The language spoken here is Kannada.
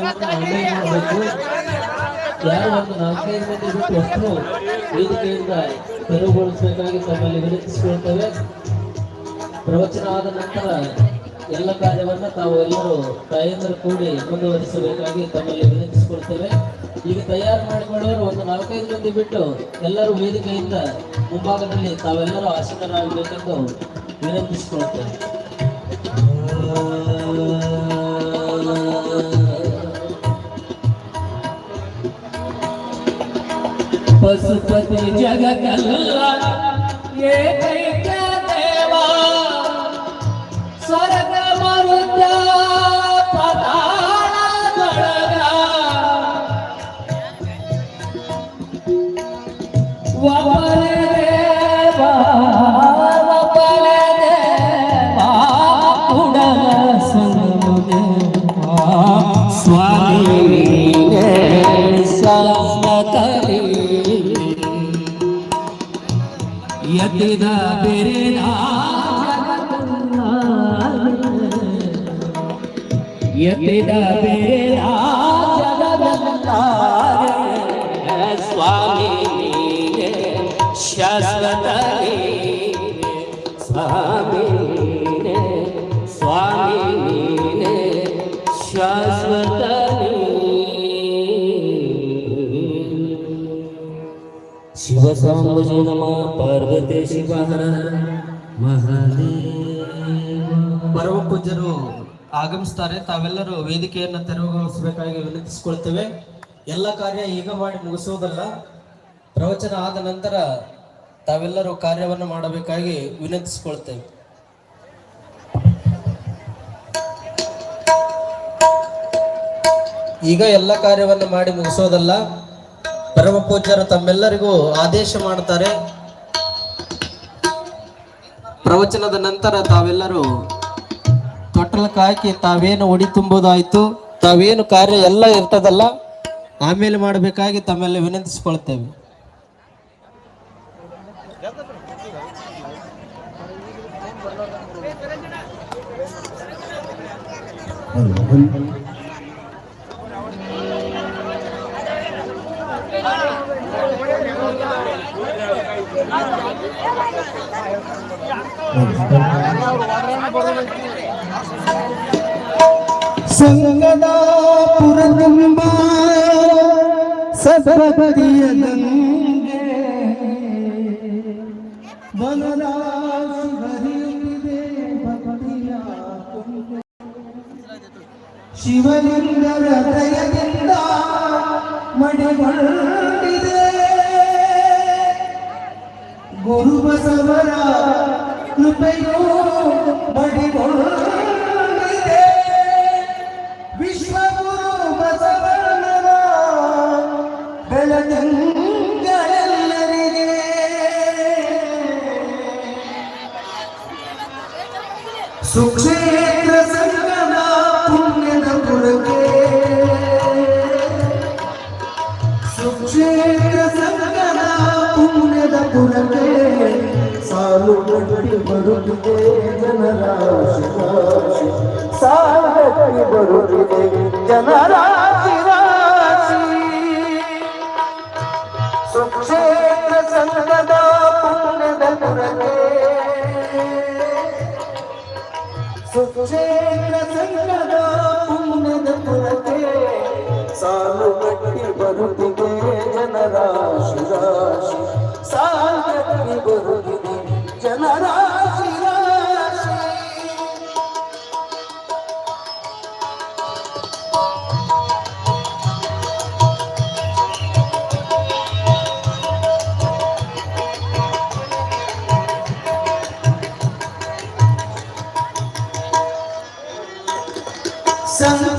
ಕಾರ್ಯವನ್ನು ಆನ್ಲೈನ್ ಮಾಡಬೇಕು. ಯಾರು ಒಂದು 4-5 ಮಂದಿ ಬಿಟ್ಟು ಅಷ್ಟು ವೇದಿಕೆಯಿಂದ ತೆರವುಗೊಳಿಸಬೇಕಾಗಿ ತಮ್ಮಲ್ಲಿ ವಿನಂತಿಸಿಕೊಳ್ತೇವೆ. ಪ್ರವಚನ ಆದ ನಂತರ ಎಲ್ಲ ಕಾರ್ಯವನ್ನು ತಾವು ಎಲ್ಲರೂ ತಾಯಂದರು ಕೂಡಿ ಮುಂದುವರಿಸಬೇಕಾಗಿ ತಮ್ಮಲ್ಲಿ ವಿನಂತಿಸಿಕೊಳ್ತೇವೆ. ಈಗ ತಯಾರು ಮಾಡಿಕೊಳ್ಳುವರು ಒಂದು 4-5 ಮಂದಿ ಬಿಟ್ಟು ಎಲ್ಲರೂ ವೇದಿಕೆಯಿಂದ ಮುಂಭಾಗದಲ್ಲಿ ತಾವೆಲ್ಲರೂ ಆಸೀನರಾಗಬೇಕೆಂದು ವಿನಂತಿಸಿಕೊಳ್ತೇವೆ. ಪಶುಪತಿ ಜಗತ್ತಲ್ಲ ಏಕೈಕ ದೇವ ಸ್ವರ್ಗ ಮರುತ್ಯ ಪತಾಳದೊಳಗ ಒಬ್ಬನೇ ದೇವ ಒಬ್ಬನೇ ದೇವ ಕುಡಲ ಸಂಗಮದೇವ ಸ್ವಾಮಿ ಶಾಶ್ವತನೇ ಯತಿದ ಬೇರೆದ ಯತಿದ ಬೇರೆದ ಜಗದಂತಾರೆ ಸ್ವಾಮಿ ಶಾಶ್ವತನೇ ಸ್ವಾಮಿ ಸ್ವಾಮಿ ಶಾಶ್ವತನೇ. ಶಿವ ಸಾಂಬಜೋ ನಮಃ ಪಾರ್ವತಿ ಶಿವ ಹರ ಮಹಾದೇವ. ಪರಮ ಪೂಜ್ಯರು ಆಗಮಿಸ್ತಾರೆ. ತಾವೆಲ್ಲರೂ ವೇದಿಕೆಯನ್ನು ತೆರವುಗೊಳಿಸಬೇಕಾಗಿ ವಿನಂತಿಸಿಕೊಳ್ತೇವೆ. ಎಲ್ಲ ಕಾರ್ಯ ಈಗ ಮಾಡಿ ಮುಗಿಸುವುದಲ್ಲ, ಪ್ರವಚನ ಆದ ನಂತರ ತಾವೆಲ್ಲರೂ ಕಾರ್ಯವನ್ನು ಮಾಡಬೇಕಾಗಿ ವಿನಂತಿಸಿಕೊಳ್ತೇವೆ. ಈಗ ಎಲ್ಲ ಕಾರ್ಯವನ್ನು ಮಾಡಿ ಮುಗಿಸೋದಲ್ಲ, ಪರಮ ಪೂಜ್ಯರು ತಮ್ಮೆಲ್ಲರಿಗೂ ಆದೇಶ ಮಾಡ್ತಾರೆ. ಪ್ರವಚನದ ನಂತರ ತಾವೆಲ್ಲರೂ ತೊಟ್ಟಲಕ್ಕೆ ಹಾಕಿ ತಾವೇನು ಒಡಿ ತುಂಬೋದಾಯ್ತು, ತಾವೇನು ಕಾರ್ಯ ಎಲ್ಲ ಇರ್ತದಲ್ಲ ಆಮೇಲೆ ಮಾಡಬೇಕಾಗಿ ತಮ್ಮೆಲ್ಲ ವಿನಂತಿಸಿಕೊಳ್ತೇವೆ. ಸಂಗದ ಪುರತುಂಬ ಸಬದಿಯ ಗಂಗೆ ವನರಾಶಿ ಹರಿಯುತ್ತಿದೆ ಭಕ್ತಿಯ ತುಂಗೆ. ಶಿವಲಿಂಗರ ದಯದಿಂದ ಮಡಿಗೊಂಡಿದೆ ಗುರು ಬಸವರ ಕೃಪೆಯು ಮಡಿಗೊಂಡಿದೆ. ವಿಶ್ವಗುರು ಬಸವಣ್ಣನ ಬೆಳದಿಂಗಳೆಲ್ಲರಿಗೆ ಸುಕ್ಷೇತ್ರ ಸಂಗಮ ಪುಣ್ಯದ ಪುರಕ್ಕೆ ಸುಕ್ಷೇತ್ರ ಸಂಗಮ ಪುಣ್ಯದ ಪುರಕ್ಕೆ ಸಾಲು ಗಟ್ಟಿ ಬರುತ್ತಿದೆ ಜನರಾಶಿ ರಾಶಿ. ಸಾಲು ಗಟ್ಟಿ ಬರುತ್ತಿದೆ ಜನರಾಶಿ ರಾಶಿ. ಸುಕ್ಷೇತ್ರ ಸಂಗದ ಪುಣ್ಯದ ಪುರಕ್ಕೆ ಸುಕ್ಷೇತ್ರ ಸಂಗದ ಪುಣ್ಯದ ಪುರಕ್ಕೆ ಸಾಲು ಗಟ್ಟಿ ಬರುತ್ತಿದೆ ಜನರಾಶಿ ರಾಶಿ. ಸಾಲು ಗಟ್ಟಿ ಬರುತ್ತಿದೆ ಜನರಾಶಿ ರಾಶಿ. ಸಂಗ